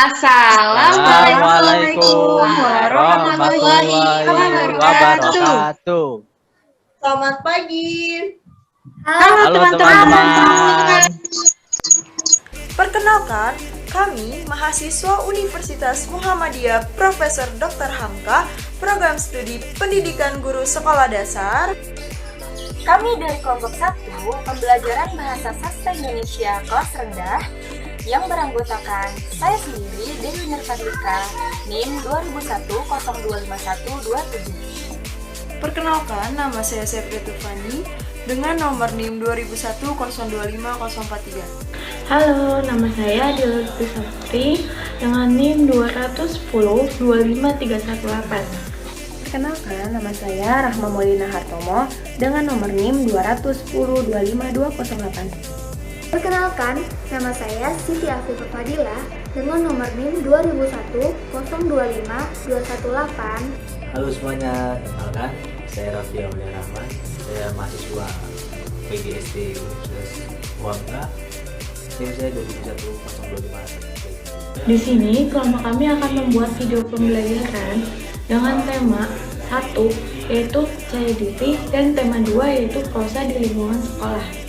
Assalamualaikum warahmatullahi wabarakatuh. Selamat pagi. Halo teman-teman. Perkenalkan, kami mahasiswa Universitas Muhammadiyah Profesor Dr. Hamka, Program Studi Pendidikan Guru Sekolah Dasar. Kami dari kelompok 1, pembelajaran Bahasa Sastra Indonesia kelas rendah, yang beranggotakan saya sendiri, Dewi Nurfadlika, NIM 2001025127. Perkenalkan, nama saya Sepri Tufani dengan nomor NIM 2001025043. Halo, nama saya Adila Lutfi Sapri dengan NIM 210-25318. Perkenalkan, nama saya Rahma Maulina Hartomo dengan nomor NIM 210-25208. Perkenalkan, nama saya Siti Afifah Fadila dengan nomor NIM 2001-025218. Halo semuanya, kenalkan saya Raffi Aulia Rahman, saya mahasiswa PGSD Universitas Muhammadiyah, NIM saya 2001-025. Di sini, kelompok kami akan membuat video pembelajaran dengan tema 1, yaitu percaya diri, dan tema 2, yaitu prosa di lingkungan sekolah.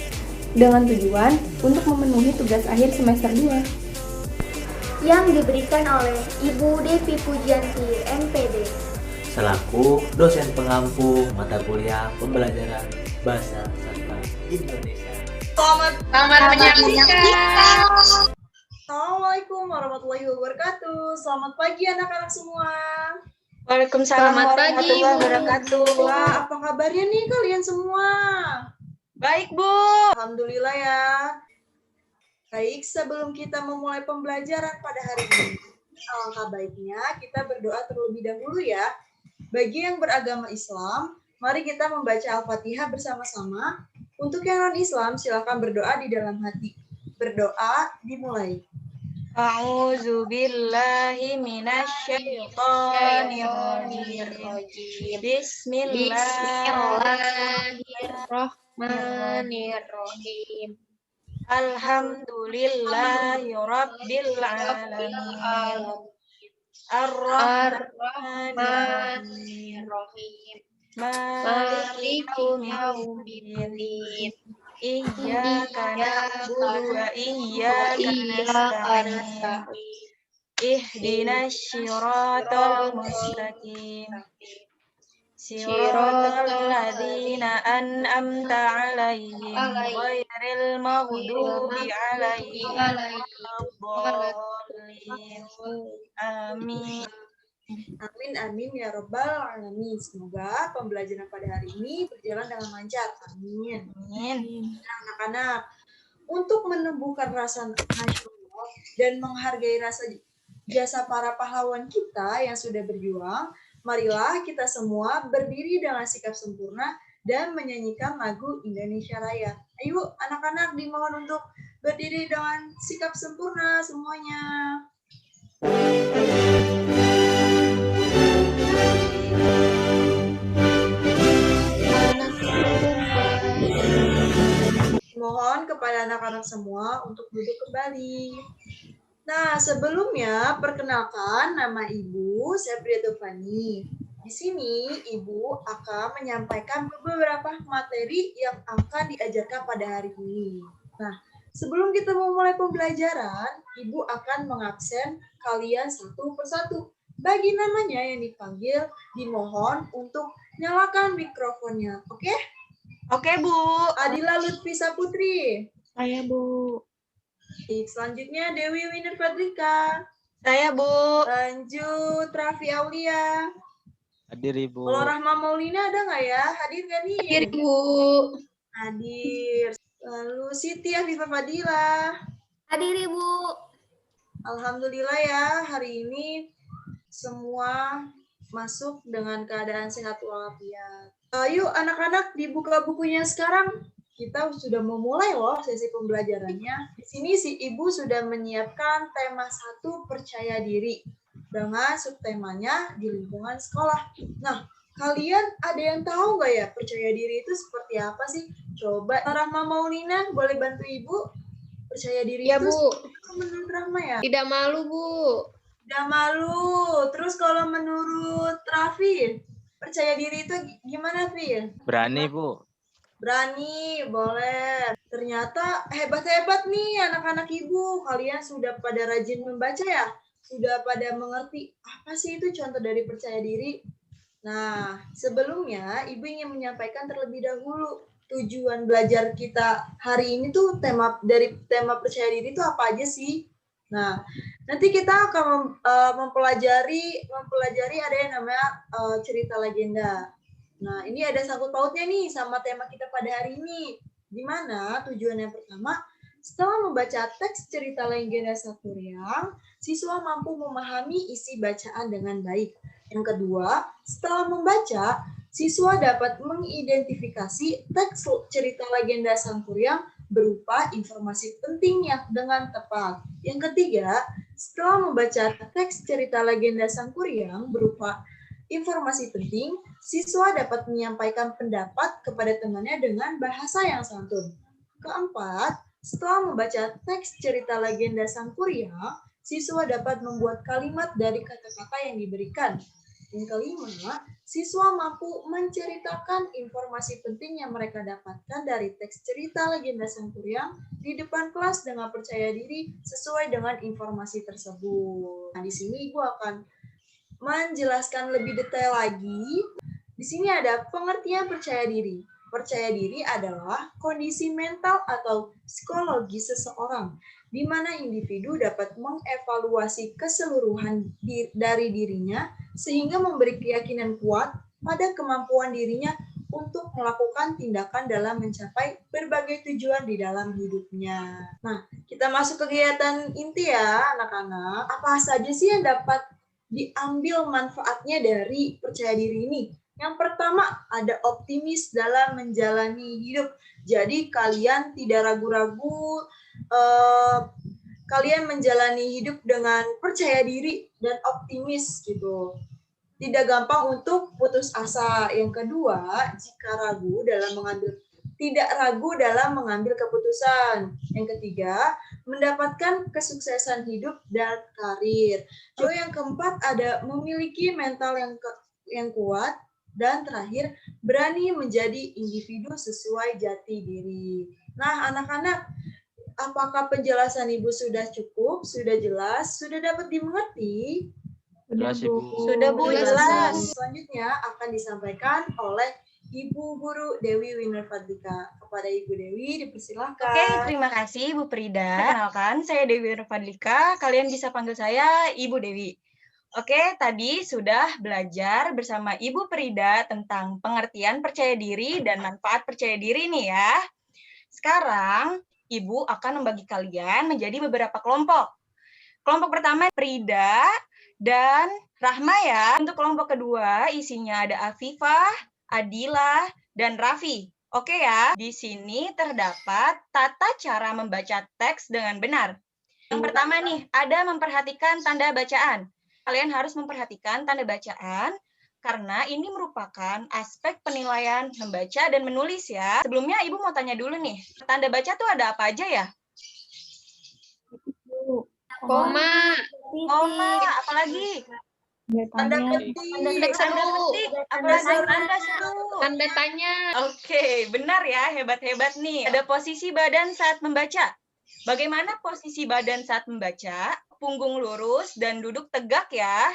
Dengan tujuan untuk memenuhi tugas akhir semester 2 yang diberikan oleh Ibu Devi Pujianti, MPD, selaku dosen pengampu mata kuliah pembelajaran Bahasa Sastra Indonesia. Selamat menyaksikan. Assalamualaikum warahmatullahi wabarakatuh. Selamat pagi anak-anak semua. Waalaikumsalam warahmatullahi wabarakatuh. Wah, apa kabarnya nih kalian semua? Baik, Bu. Alhamdulillah ya. Baik, sebelum kita memulai pembelajaran pada hari ini, alangkah baiknya kita berdoa terlebih dahulu ya. Bagi yang beragama Islam, mari kita membaca Al-Fatihah bersama-sama. Untuk yang non-Islam, silakan berdoa di dalam hati. Berdoa dimulai. A'udzu billahi minasyaitonir rajim. Bismillahirrahmanirrahim. Alhamdulillahirabbil alamin. Ar-Rahmanir-Rahim. Maliki yaumiddin. Iyyaka na'budu wa iyyaka nasta'in. Ihdinas siratal mustaqim. Siratal ladzina an'amta 'alaihim ghairil maghdubi 'alaihim waladdallin. Amin. Amin ya rabbal alamin. Semoga pembelajaran pada hari ini berjalan dengan lancar. Amin. Nah, anak-anak, untuk menumbuhkan rasa nasional dan menghargai rasa jasa para pahlawan kita yang sudah berjuang, marilah kita semua berdiri dengan sikap sempurna dan menyanyikan lagu Indonesia Raya. Ayo anak-anak, dimohon untuk berdiri dengan sikap sempurna semuanya. Mohon kepada anak-anak semua untuk duduk kembali. Nah, sebelumnya perkenalkan nama Ibu Sepri Tufani. Di sini Ibu akan menyampaikan beberapa materi yang akan diajarkan pada hari ini. Nah, sebelum kita memulai pembelajaran, Ibu akan mengabsen kalian satu persatu. Bagi namanya yang dipanggil, dimohon untuk nyalakan mikrofonnya. Oke? Oke, Bu. Adila Lutfi Saputri. Saya, Bu. Selanjutnya Dewi Winner Fadlika. Saya, Bu. Lanjut Raffi Aulia. Hadir Ibu. Kalau Rahma Maulina ada nggak ya? Hadir nggak nih? Hadir, Bu. Hadir. Lalu Siti Afifah Fadila. hadir Ibu. Alhamdulillah ya, hari ini semua masuk dengan keadaan sehat walafiat. Ayo anak-anak, dibuka bukunya sekarang. Kita sudah memulai loh sesi pembelajarannya. Di sini si Ibu sudah menyiapkan tema 1, percaya diri. Dengan subtemanya di lingkungan sekolah. Nah, kalian ada yang tahu nggak ya percaya diri itu seperti apa sih? Coba Rahma Maulina boleh bantu Ibu? Percaya diri Ya, itu Bu. menurut Rahma ya? Tidak malu, Bu. Tidak malu. Terus kalau menurut Raffi, percaya diri itu gimana, Fi? Berani, Bu. Berani, boleh. Ternyata hebat-hebat nih anak-anak ibu. Kalian sudah pada rajin membaca ya? Sudah pada mengerti apa sih itu contoh dari percaya diri? Nah, sebelumnya Ibu ingin menyampaikan terlebih dahulu tujuan belajar kita hari ini tuh tema percaya diri itu apa aja sih? Nah, nanti kita akan mempelajari ada yang namanya cerita legenda. Nah, ini ada sangkut pautnya nih sama tema kita pada hari ini. Di mana tujuan yang pertama, setelah membaca teks cerita legenda Sakuryang, siswa mampu memahami isi bacaan dengan baik. Yang kedua, setelah membaca, siswa dapat mengidentifikasi teks cerita legenda Sakuryang berupa informasi penting yang dengan tepat. Yang ketiga, setelah membaca teks cerita legenda Sakuryang berupa informasi penting, siswa dapat menyampaikan pendapat kepada temannya dengan bahasa yang santun. Keempat, setelah membaca teks cerita legenda Sakuryang, siswa dapat membuat kalimat dari kata-kata yang diberikan. Yang kelima, siswa mampu menceritakan informasi penting yang mereka dapatkan dari teks cerita legenda Sakuryang di depan kelas dengan percaya diri sesuai dengan informasi tersebut. Nah, di sini Ibu akan menjelaskan lebih detail lagi. Di sini ada pengertian percaya diri. Percaya diri adalah kondisi mental atau psikologi seseorang di mana individu dapat mengevaluasi keseluruhan dari dirinya sehingga memberi keyakinan kuat pada kemampuan dirinya untuk melakukan tindakan dalam mencapai berbagai tujuan di dalam hidupnya. Nah, kita masuk ke kegiatan inti ya, anak-anak. Apa saja sih yang dapat diambil manfaatnya dari percaya diri ini? Yang pertama, ada optimis dalam menjalani hidup. Jadi kalian tidak ragu-ragu, kalian menjalani hidup dengan percaya diri dan optimis gitu. Tidak gampang untuk putus asa. Yang kedua, tidak ragu dalam mengambil keputusan. Yang ketiga, mendapatkan kesuksesan hidup dan karir. Lalu yang keempat, ada memiliki mental yang kuat. Dan terakhir, berani menjadi individu sesuai jati diri. Nah, anak-anak, apakah penjelasan Ibu sudah cukup, sudah jelas, sudah dapat dimengerti? Jelas, Ibu. Sudah, Bu, jelas. Selanjutnya akan disampaikan oleh Ibu Guru Dewi Winerfadlika. Kepada Ibu Dewi, dipersilahkan. Oke, terima kasih Ibu Prida. Perkenalkan, saya Dewi Winerfadlika. Kalian bisa panggil saya Ibu Dewi. Oke, tadi sudah belajar bersama Ibu Prida tentang pengertian percaya diri dan manfaat percaya diri nih ya. Sekarang, Ibu akan membagi kalian menjadi beberapa kelompok. Kelompok pertama, Prida dan Rahma ya. Untuk kelompok kedua, isinya ada Afifah, Adila, dan Raffi. Oke ya, di sini terdapat tata cara membaca teks dengan benar. Yang pertama nih, ada memperhatikan tanda bacaan. Kalian harus memperhatikan tanda bacaan karena ini merupakan aspek penilaian membaca dan menulis ya. Sebelumnya Ibu mau tanya dulu nih, tanda baca tuh ada apa aja ya? Koma. Koma, apalagi? Tanda petik. Tanda petik, apalagi tanda seru. Tanda tanya. Oke, benar ya, hebat-hebat nih. Ada posisi badan saat membaca. Bagaimana posisi badan saat membaca? Punggung lurus dan duduk tegak ya.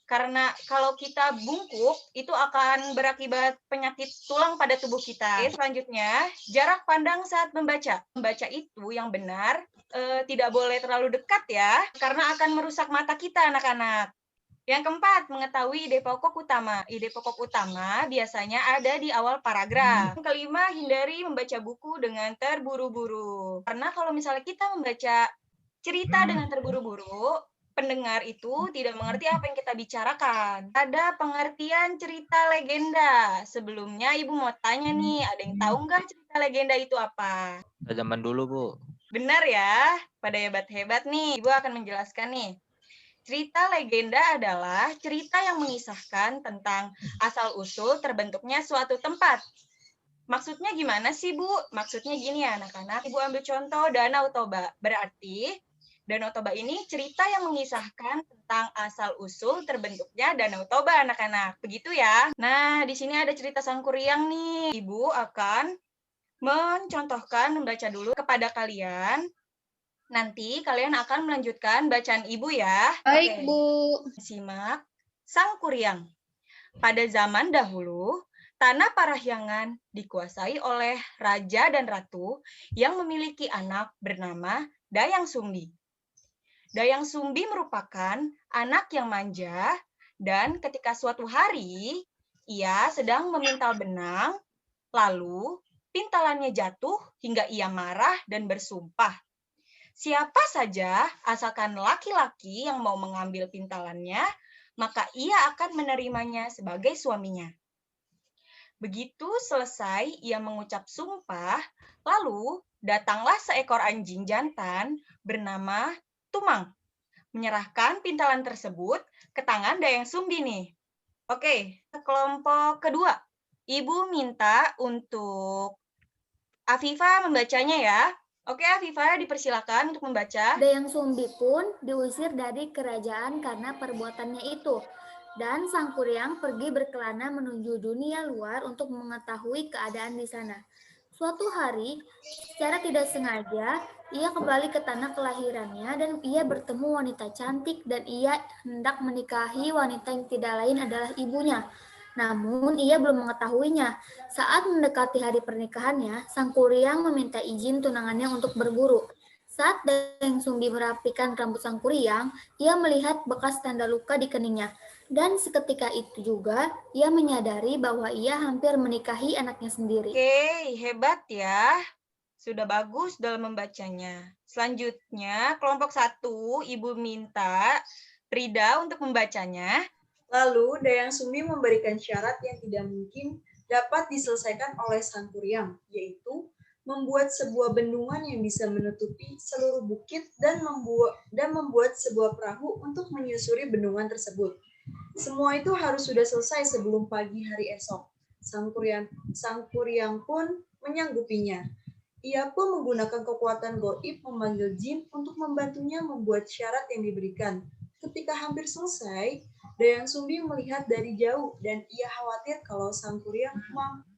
Karena kalau kita bungkuk, itu akan berakibat penyakit tulang pada tubuh kita. Selanjutnya, jarak pandang saat membaca. Membaca itu yang benar, tidak boleh terlalu dekat ya, karena akan merusak mata kita anak-anak. Yang keempat, mengetahui ide pokok utama. Ide pokok utama biasanya ada di awal paragraf. Yang kelima, hindari membaca buku dengan terburu-buru. Karena kalau misalnya kita membaca cerita dengan terburu-buru, pendengar itu tidak mengerti apa yang kita bicarakan. Ada pengertian cerita legenda. Sebelumnya Ibu mau tanya nih, ada yang tahu nggak cerita legenda itu apa? Zaman dulu, Bu. Benar ya, pada hebat-hebat nih. Ibu akan menjelaskan nih. Cerita legenda adalah cerita yang mengisahkan tentang asal-usul terbentuknya suatu tempat. Maksudnya gimana sih, Bu? Maksudnya gini ya, anak-anak. Ibu ambil contoh Danau Toba. Berarti Danau Toba ini cerita yang mengisahkan tentang asal-usul terbentuknya Danau Toba, anak-anak. Begitu ya. Nah, di sini ada cerita Sangkuriang nih. Ibu akan mencontohkan membaca dulu kepada kalian. Nanti kalian akan melanjutkan bacaan Ibu ya. Baik, Oke. Bu. Simak. Sangkuriang. Pada zaman dahulu, tanah Parahyangan dikuasai oleh raja dan ratu yang memiliki anak bernama Dayang Sumbi. Dayang Sumbi merupakan anak yang manja dan ketika suatu hari ia sedang memintal benang, lalu pintalannya jatuh hingga ia marah dan bersumpah. Siapa saja asalkan laki-laki yang mau mengambil pintalannya, maka ia akan menerimanya sebagai suaminya. Begitu selesai ia mengucap sumpah, lalu datanglah seekor anjing jantan bernama Tumang, menyerahkan pintalan tersebut ke tangan Dayang Sumbi nih. Oke, kelompok kedua. Ibu minta untuk Afifah membacanya ya. Oke, Afifah dipersilakan untuk membaca. Dayang Sumbi pun diusir dari kerajaan karena perbuatannya itu. Dan Sangkuriang pergi berkelana menuju dunia luar untuk mengetahui keadaan di sana. Suatu hari, secara tidak sengaja, ia kembali ke tanah kelahirannya dan ia bertemu wanita cantik dan ia hendak menikahi wanita yang tidak lain adalah ibunya. Namun ia belum mengetahuinya. Saat mendekati hari pernikahannya, Sangkuriang meminta izin tunangannya untuk berburu. Saat Dayang Sumbi merapikan rambut Sangkuriang, ia melihat bekas tanda luka di keningnya. Dan seketika itu juga, ia menyadari bahwa ia hampir menikahi anaknya sendiri. Oke, hebat ya. Sudah bagus dalam membacanya. Selanjutnya, kelompok 1, Ibu minta Frida untuk membacanya. Lalu Dayang Sumbi memberikan syarat yang tidak mungkin dapat diselesaikan oleh Sangkuriang, yaitu membuat sebuah bendungan yang bisa menutupi seluruh bukit dan membuat sebuah perahu untuk menyusuri bendungan tersebut. Semua itu harus sudah selesai sebelum pagi hari esok. Sangkuriang pun menyanggupinya. Ia pun menggunakan kekuatan goib memanggil jin untuk membantunya membuat syarat yang diberikan. Ketika hampir selesai, Dayang Sumbi melihat dari jauh dan ia khawatir kalau Sangkuriang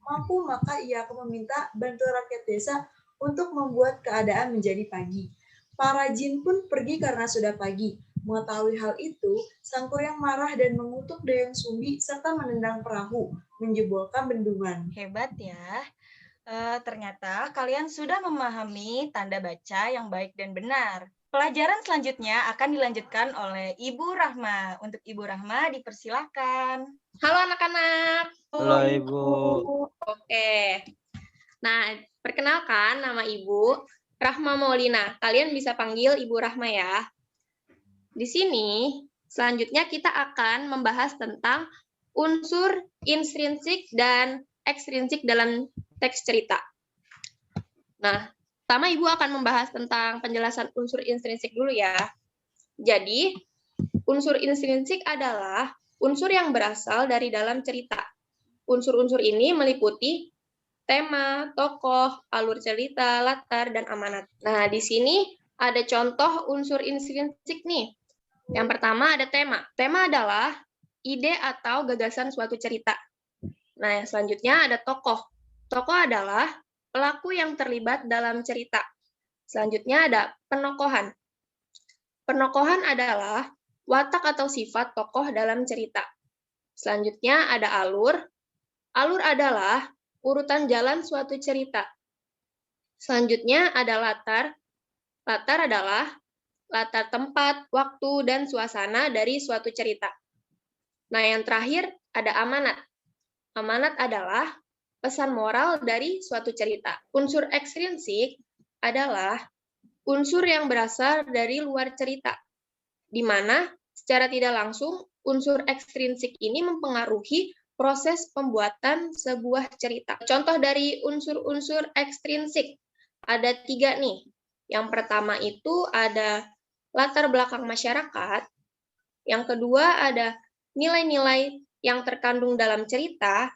mampu, maka ia akan meminta bantuan rakyat desa untuk membuat keadaan menjadi pagi. Para jin pun pergi karena sudah pagi. Mengetahui hal itu, Sangkuriang marah dan mengutuk Dayang Sumbi serta menendang perahu, menjebolkan bendungan. Hebat ya. Ternyata kalian sudah memahami tanda baca yang baik dan benar. Pelajaran selanjutnya akan dilanjutkan oleh Ibu Rahma. Untuk Ibu Rahma dipersilakan. Halo anak-anak. Halo Ibu. Oke. Nah, perkenalkan nama Ibu Rahma Maulina. Kalian bisa panggil Ibu Rahma ya. Di sini, selanjutnya kita akan membahas tentang unsur intrinsik dan ekstrinsik dalam teks cerita. Nah, pertama Ibu akan membahas tentang penjelasan unsur intrinsik dulu ya. Jadi, unsur intrinsik adalah unsur yang berasal dari dalam cerita. Unsur-unsur ini meliputi tema, tokoh, alur cerita, latar, dan amanat. Nah, di sini ada contoh unsur intrinsik nih. Yang pertama ada tema. Tema adalah ide atau gagasan suatu cerita. Nah, yang selanjutnya ada tokoh. Tokoh adalah pelaku yang terlibat dalam cerita. Selanjutnya ada penokohan. Penokohan adalah watak atau sifat tokoh dalam cerita. Selanjutnya ada alur. Alur adalah urutan jalan suatu cerita. Selanjutnya ada latar. Latar adalah latar tempat, waktu, dan suasana dari suatu cerita. Nah, yang terakhir ada amanat. Amanat adalah pesan moral dari suatu cerita. Unsur ekstrinsik adalah unsur yang berasal dari luar cerita, di mana secara tidak langsung unsur ekstrinsik ini mempengaruhi proses pembuatan sebuah cerita. Contoh dari unsur-unsur ekstrinsik ada 3 nih. Yang pertama itu ada latar belakang masyarakat. Yang kedua ada nilai-nilai yang terkandung dalam cerita.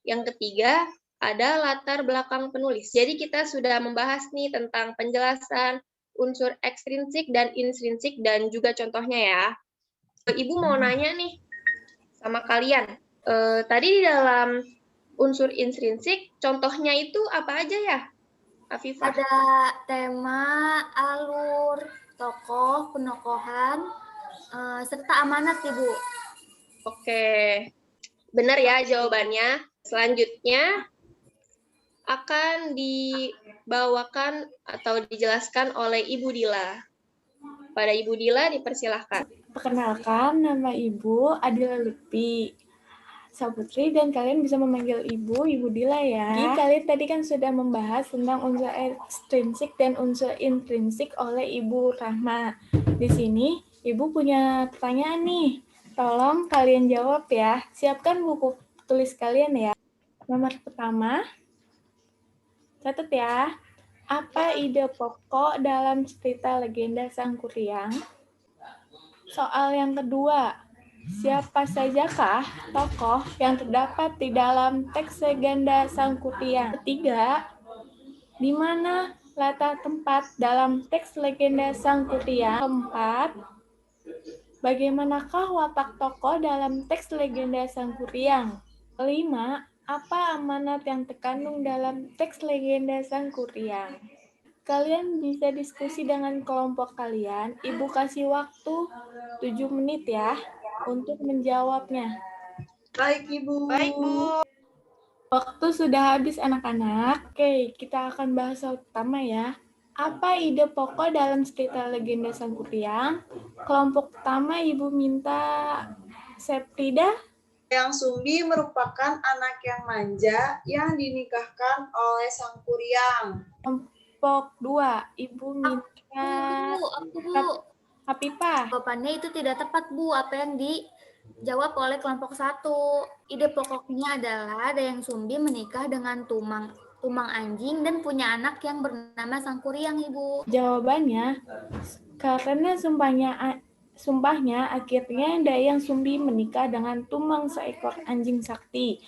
Yang ketiga ada latar belakang penulis. Jadi kita sudah membahas nih tentang penjelasan unsur ekstrinsik dan intrinsik dan juga contohnya ya. Ibu mau nanya nih sama kalian. Tadi di dalam unsur intrinsik, contohnya itu apa aja ya, Afifah? Ada tema, alur, tokoh, penokohan, serta amanat, Ibu. Oke, benar ya jawabannya. Selanjutnya akan dibawakan atau dijelaskan oleh Ibu Dila. Pada Ibu Dila dipersilahkan. Perkenalkan, nama Ibu Adila Lutfi Saputri, dan kalian bisa memanggil Ibu Dila ya. Jadi kalian tadi kan sudah membahas tentang unsur ekstrinsik dan unsur intrinsik oleh Ibu Rahma. Di sini Ibu punya pertanyaan nih. Tolong kalian jawab ya. Siapkan buku tulis kalian ya. Nomor pertama, catat ya. Apa ide pokok dalam cerita legenda Sang Kuryang? Soal yang kedua, siapa sajakah tokoh yang terdapat di dalam teks legenda Sang Kuryang? Ketiga, di mana letak tempat dalam teks legenda Sang Kuryang? Keempat, bagaimanakah watak tokoh dalam teks legenda Sang Kuryang? Kelima, apa amanat yang terkandung dalam teks legenda Sang Kuryang? Kalian bisa diskusi dengan kelompok kalian. Ibu kasih waktu 7 menit ya untuk menjawabnya. Baik, Ibu. Baik, Bu. Waktu sudah habis anak-anak. Oke, kita akan bahas soal pertama ya. Apa ide pokok dalam cerita legenda Sang Kuryang? Kelompok pertama Ibu minta Septida. Yang Sumbi merupakan anak yang manja yang dinikahkan oleh Sang Kuryang. Kelompok 2 Ibu minta Aku, Bu. Hafifah. Jawabannya itu tidak tepat, Bu. Apa yang dijawab oleh kelompok 1. Ide pokoknya adalah Dayang Sumbi menikah dengan Tumang anjing dan punya anak yang bernama Sang Kuryang, Ibu. Jawabannya, karena sumpahnya akhirnya Dayang Sumbi menikah dengan Tumang seekor anjing sakti.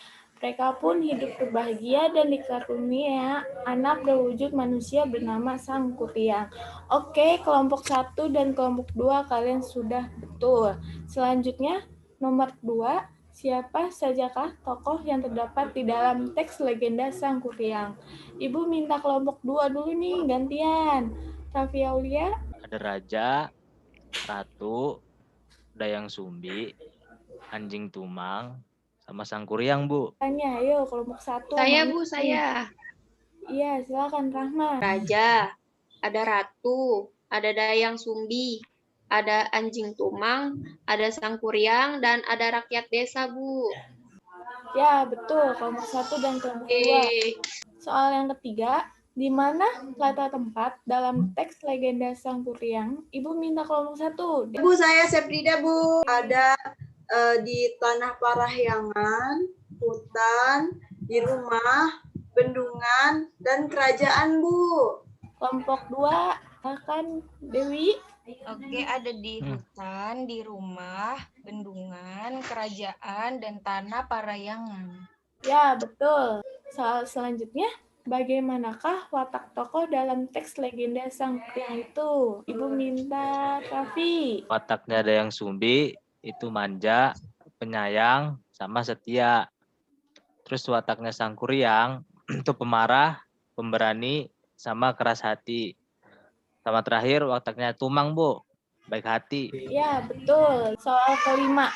Mereka pun hidup berbahagia dan dikarunia anak berwujud manusia bernama Sang Kuryang. Oke, kelompok 1 dan kelompok 2 kalian sudah betul. Selanjutnya, nomor 2. Siapa sajakah tokoh yang terdapat di dalam teks legenda Sang Kuryang? Ibu minta kelompok 2 dulu nih, gantian. Raffi Aulia. Ada raja, ratu, Dayang Sumbi, anjing Tumang, sama Sang Kuryang, Bu. Tanya, ayo kelompok 1. Saya, Bu, saya. Iya, silakan Rahma. Raja, ada ratu, ada Dayang Sumbi, ada anjing Tumang, ada Sang Kuryang, dan ada rakyat desa, Bu. Ya, betul. Kelompok 1 dan kelompok 2. Oke. Soal yang ketiga, di mana letak tempat dalam teks legenda Sang Kuryang? Ibu minta kelompok 1. Bu, saya Septida, Bu. Ada di Tanah Parahyangan, hutan, di rumah, bendungan, dan kerajaan, Bu. Kelompok 2, silakan Dewi. Oke, ada di hutan, di rumah, bendungan, kerajaan, dan tanah Parahyangan. Ya, betul. Soal selanjutnya, bagaimanakah watak tokoh dalam teks legenda Sang Kuryang itu? Ibu minta Raffi. Wataknya Dayang Sumbi itu manja, penyayang, sama setia. Terus wataknya Sang Kuryang itu pemarah, pemberani, sama keras hati. Sama terakhir wataknya Tumang, Bu, baik hati. Ya, betul. Soal kelima,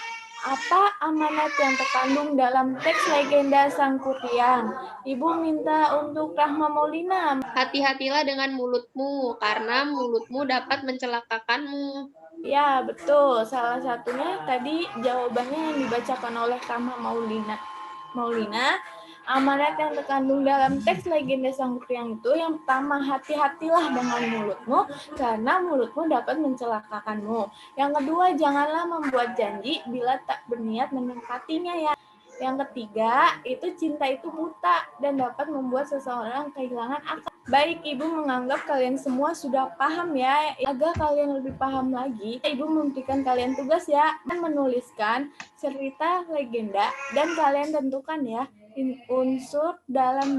apa amanat yang terkandung dalam teks legenda Sang Kuryang? Ibu minta untuk Rahma Maulina. Hati-hatilah dengan mulutmu, karena mulutmu dapat mencelakakanmu. Ya, betul. Salah satunya tadi jawabannya yang dibacakan oleh Rahma Maulina. Amanat yang terkandung dalam teks legenda Sang Kuryang itu yang pertama, hati-hatilah dengan mulutmu karena mulutmu dapat mencelakakanmu. Yang kedua, janganlah membuat janji bila tak berniat menempatinya ya. Yang ketiga, itu cinta itu buta dan dapat membuat seseorang kehilangan akal. Baik, Ibu menganggap kalian semua sudah paham ya. Agar kalian lebih paham lagi, Ibu memberikan kalian tugas ya, menuliskan cerita legenda dan kalian tentukan ya unsur dalam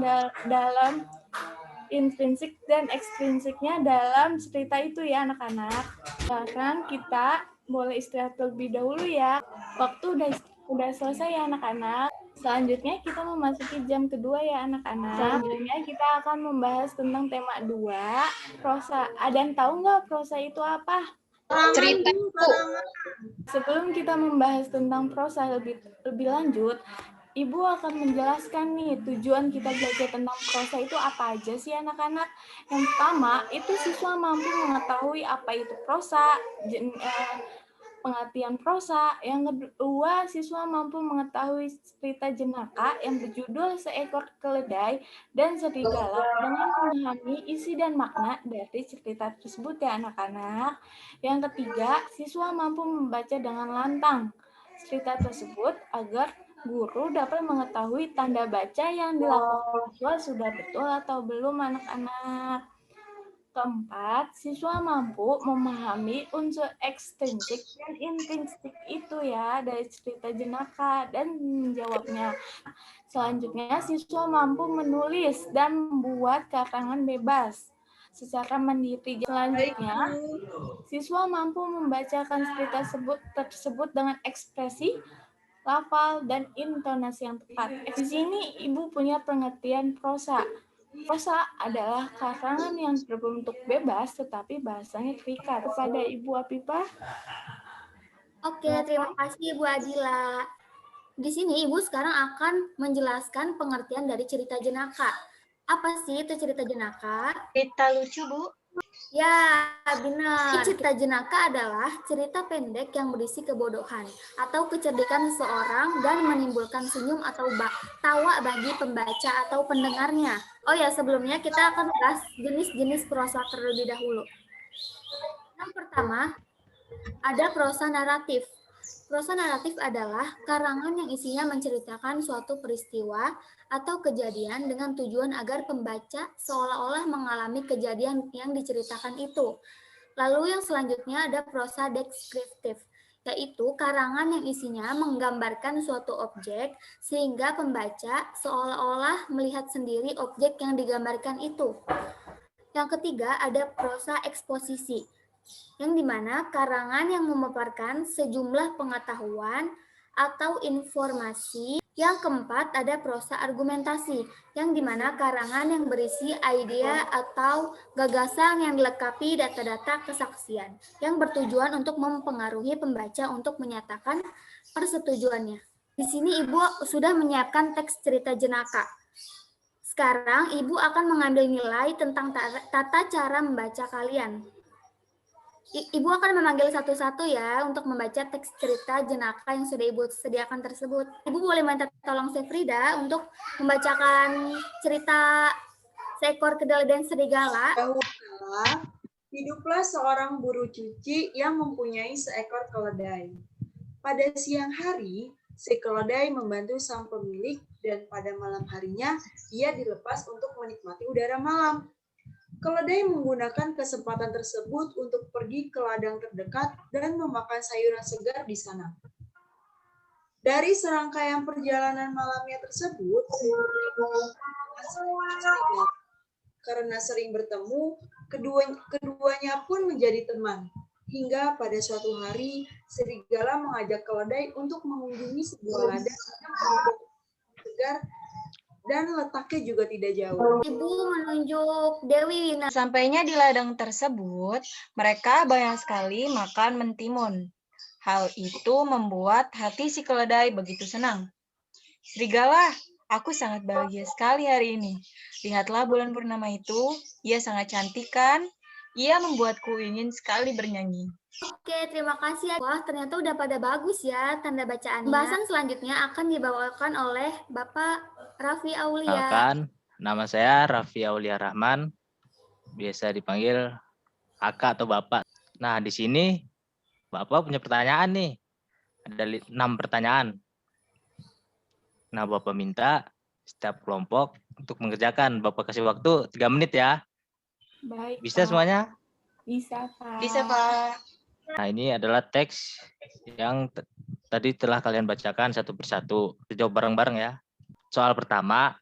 intrinsik dan ekstrinsiknya dalam cerita itu ya anak-anak. Sekarang kita boleh istirahat terlebih dahulu ya. Waktu udah selesai ya anak-anak. Selanjutnya kita memasuki jam kedua ya anak-anak. Selanjutnya kita akan membahas tentang tema 2, prosa. Ada yang tahu nggak prosa itu apa? Cerita Bu. Sebelum kita membahas tentang prosa lebih lanjut, Ibu akan menjelaskan nih tujuan kita belajar tentang prosa itu apa aja sih anak-anak. Yang pertama, itu siswa mampu mengetahui apa itu prosa, pengertian prosa. Yang kedua, siswa mampu mengetahui cerita jenaka yang berjudul Seekor Keledai dan Serigala dengan memahami isi dan makna dari cerita tersebut ya anak-anak. Yang ketiga, siswa mampu membaca dengan lantang cerita tersebut agar guru dapat mengetahui tanda baca yang dilakukan siswa sudah betul atau belum anak-anak. Keempat, siswa mampu memahami unsur ekstrinsik dan intrinsik itu ya dari cerita jenaka dan menjawabnya. Selanjutnya, siswa mampu menulis dan membuat karangan bebas secara mandiri. Selanjutnya, siswa mampu membacakan cerita tersebut dengan ekspresi, lafal, dan intonasi yang tepat. Di sini Ibu punya pengertian prosa. Prosa adalah karangan yang berbentuk bebas tetapi bahasanya terikat. Kepada Ibu Apifah. Oke, terima kasih Ibu Adila. Di sini Ibu sekarang akan menjelaskan pengertian dari cerita jenaka. Apa sih itu cerita jenaka? Cerita lucu, Bu. Ya, benar. Cerita jenaka adalah cerita pendek yang berisi kebodohan atau kecerdikan seseorang dan menimbulkan senyum atau tawa bagi pembaca atau pendengarnya. Oh ya, sebelumnya kita akan bahas jenis-jenis prosa terlebih dahulu. Yang pertama, ada prosa naratif. Prosa naratif adalah karangan yang isinya menceritakan suatu peristiwa atau kejadian dengan tujuan agar pembaca seolah-olah mengalami kejadian yang diceritakan itu. Lalu yang selanjutnya ada prosa deskriptif, yaitu karangan yang isinya menggambarkan suatu objek sehingga pembaca seolah-olah melihat sendiri objek yang digambarkan itu. Yang ketiga ada prosa eksposisi, yang dimana karangan yang memaparkan sejumlah pengetahuan atau informasi. Yang keempat ada prosa argumentasi, yang dimana karangan yang berisi ide atau gagasan yang dilengkapi data-data kesaksian, yang bertujuan untuk mempengaruhi pembaca untuk menyatakan persetujuannya. Di sini Ibu sudah menyiapkan teks cerita jenaka. Sekarang Ibu akan mengambil nilai tentang tata cara membaca kalian. Ibu akan memanggil satu-satu ya untuk membaca teks cerita jenaka yang sudah Ibu sediakan tersebut. Ibu boleh minta tolong Sefrida untuk membacakan cerita Seekor Keledai dan Serigala. Hiduplah seorang buruh cuci yang mempunyai seekor keledai. Pada siang hari, si keledai membantu sang pemilik dan pada malam harinya ia dilepas untuk menikmati udara malam. Keledai menggunakan kesempatan tersebut untuk pergi ke ladang terdekat dan memakan sayuran segar di sana. Dari serangkaian perjalanan malamnya tersebut, karena sering bertemu, keduanya pun menjadi teman. Hingga pada suatu hari, serigala mengajak keledai untuk mengunjungi sebuah ladang yang segar dan letaknya juga tidak jauh. Ibu menunjuk Dewi Wina. Sampainya di ladang tersebut, mereka banyak sekali makan mentimun. Hal itu membuat hati si keledai begitu senang. Serigala, aku sangat bahagia sekali hari ini. Lihatlah bulan purnama itu, ia sangat cantik kan? Ia membuatku ingin sekali bernyanyi. Oke, terima kasih. Wah, ternyata udah pada bagus ya tanda bacaannya. Pembahasan selanjutnya akan dibawakan oleh Bapak Raffi Aulia. Kenalkan, nama saya Raffi Aulia Rahman, biasa dipanggil Kakak atau Bapak. Nah, di sini Bapak punya pertanyaan nih, ada 6 pertanyaan. Nah, Bapak minta setiap kelompok untuk mengerjakan. Bapak kasih waktu 3 menit ya. Baik. Bisa Pak. semuanya? Bisa, Pak. Bisa, Pak. Nah, ini adalah teks yang tadi telah kalian bacakan satu persatu. Kita jawab bareng-bareng ya. Soal pertama,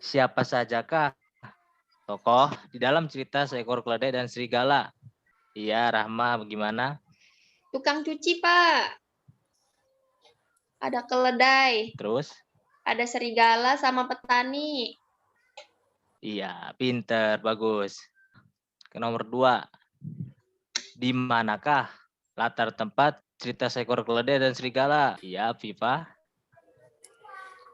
siapa sajakah tokoh di dalam cerita Seekor Keledai dan Serigala? Iya, Rahma, bagaimana? Tukang cuci, Pak. Ada keledai, Terus? ada serigala sama petani. Iya, pinter, bagus. Ke nomor 2. Di manakah latar tempat cerita Seekor Keledai dan Serigala? Iya, Viva.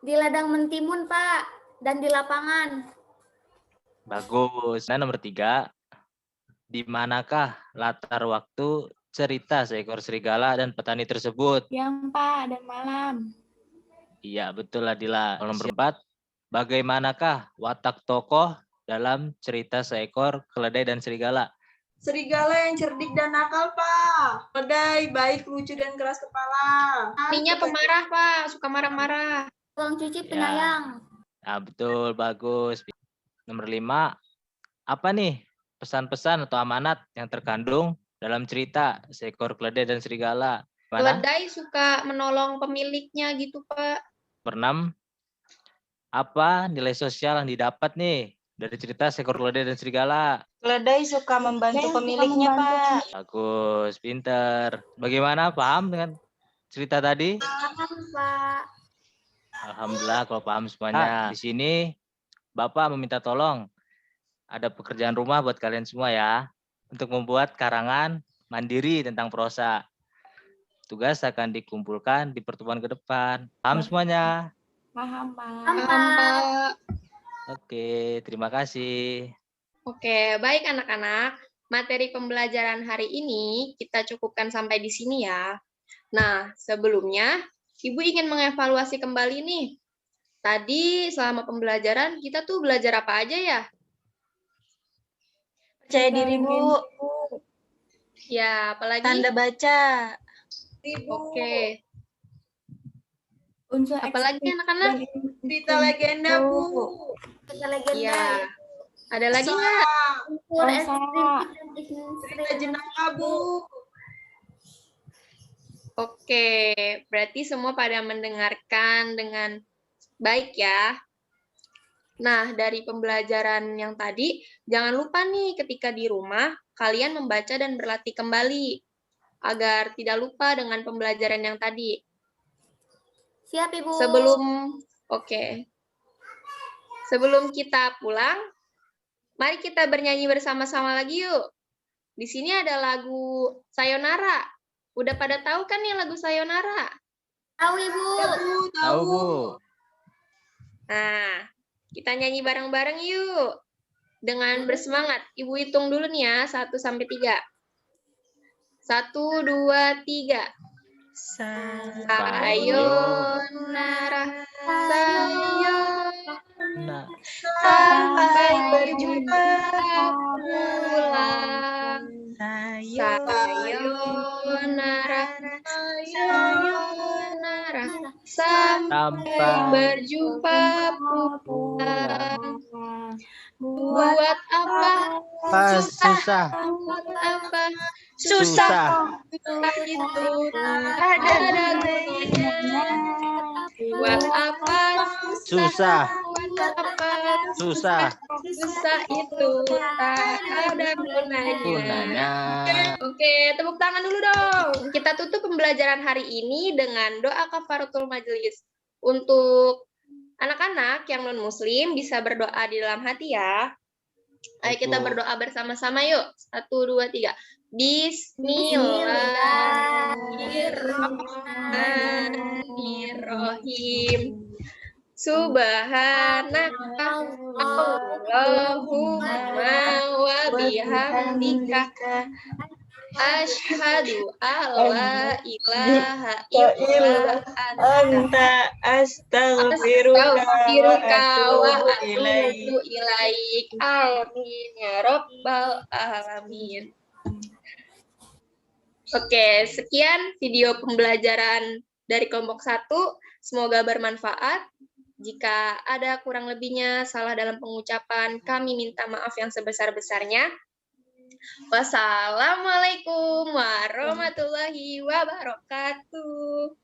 Di ladang mentimun, Pak, dan di lapangan. Bagus. Nah, nomor 3. Di manakah latar waktu cerita Seekor Serigala dan petani tersebut? Siang, Pak, dan malam. Iya, betul Adila. Nomor 4. Bagaimanakah watak tokoh dalam cerita Seekor Keledai dan Serigala? Serigala yang cerdik dan nakal, Pak. Keledai baik, lucu, dan keras kepala. Petaninya pemarah, Pak. Suka marah-marah. Tukang cuci Ya. penyayang. Nah, betul, bagus. Nomor 5. Apa nih pesan-pesan atau amanat yang terkandung dalam cerita Seekor Keledai dan Serigala? Mana? Keledai suka menolong pemiliknya gitu, Pak. Nomor 6. Apa nilai sosial yang didapat nih dari cerita Seekor Keledai dan Serigala? Keledai suka membantu pemiliknya, Pak. Bagus, pinter. Bagaimana, paham dengan cerita tadi? Paham, Pak. Alhamdulillah kalau paham semuanya. Di sini Bapak meminta tolong. Ada pekerjaan rumah buat kalian semua ya. Untuk membuat karangan mandiri tentang prosa. Tugas akan dikumpulkan di pertemuan ke depan. Paham semuanya? Paham, Pak. Paham, Paham, Pak. Pak. Oke, terima kasih. Oke, baik anak-anak. Materi pembelajaran hari ini kita cukupkan sampai di sini ya. Nah, sebelumnya Ibu ingin mengevaluasi kembali nih. Tadi selama pembelajaran kita tuh belajar apa aja ya? Percaya diri, Bu. Ya, apalagi? Tanda baca. Oke. Unsur Apalagi ekstrim anak-anak? dan Cerita legenda, Bu. Cerita legenda. Iya. Ada lagi nggak? Unsur Prosa. ekstrim. Cerita jenaka, Bu. Oke, berarti semua pada mendengarkan dengan baik ya. Nah, dari pembelajaran yang tadi, jangan lupa nih ketika di rumah, kalian membaca dan berlatih kembali, agar tidak lupa dengan pembelajaran yang tadi. Siap, Ibu. Sebelum kita pulang, mari kita bernyanyi bersama-sama lagi yuk. Di sini ada lagu Sayonara. Udah pada tahu kan nih lagu Sayonara? Tahu, Ibu. Tahu, Bu. Nah, kita nyanyi bareng-bareng yuk. Dengan bersemangat. Ibu hitung dulu nih ya, 1 sampai 3. 1, 2, 3. Sayonara, sayonara, sampai berjumpa pulang. Sayonara, sayonara, sampai berjumpa pulang. Buat apa? Susah. Buat apa? Susah. Itu ada gunanya. Buat apa? Susah. Buat apa? Susah. Susah itu tak ada gunanya. Oke, tepuk tangan dulu dong. Kita tutup pembelajaran hari ini dengan doa kafaratul majelis. Untuk anak-anak yang non-muslim bisa berdoa di dalam hati ya. Ayo kita berdoa bersama-sama yuk. 1, 2, 3. Bismillahirrahmanirrahim. Subhanaka Allahumma wa bihamdika asyhadu alla ilaha illa anta astaghfiruka wa atubu ilaik. Amin ya rabbal alamin. Oke, sekian video pembelajaran dari kelompok 1. Semoga bermanfaat. Jika ada kurang lebihnya, salah dalam pengucapan, kami minta maaf yang sebesar-besarnya. Wassalamualaikum warahmatullahi wabarakatuh.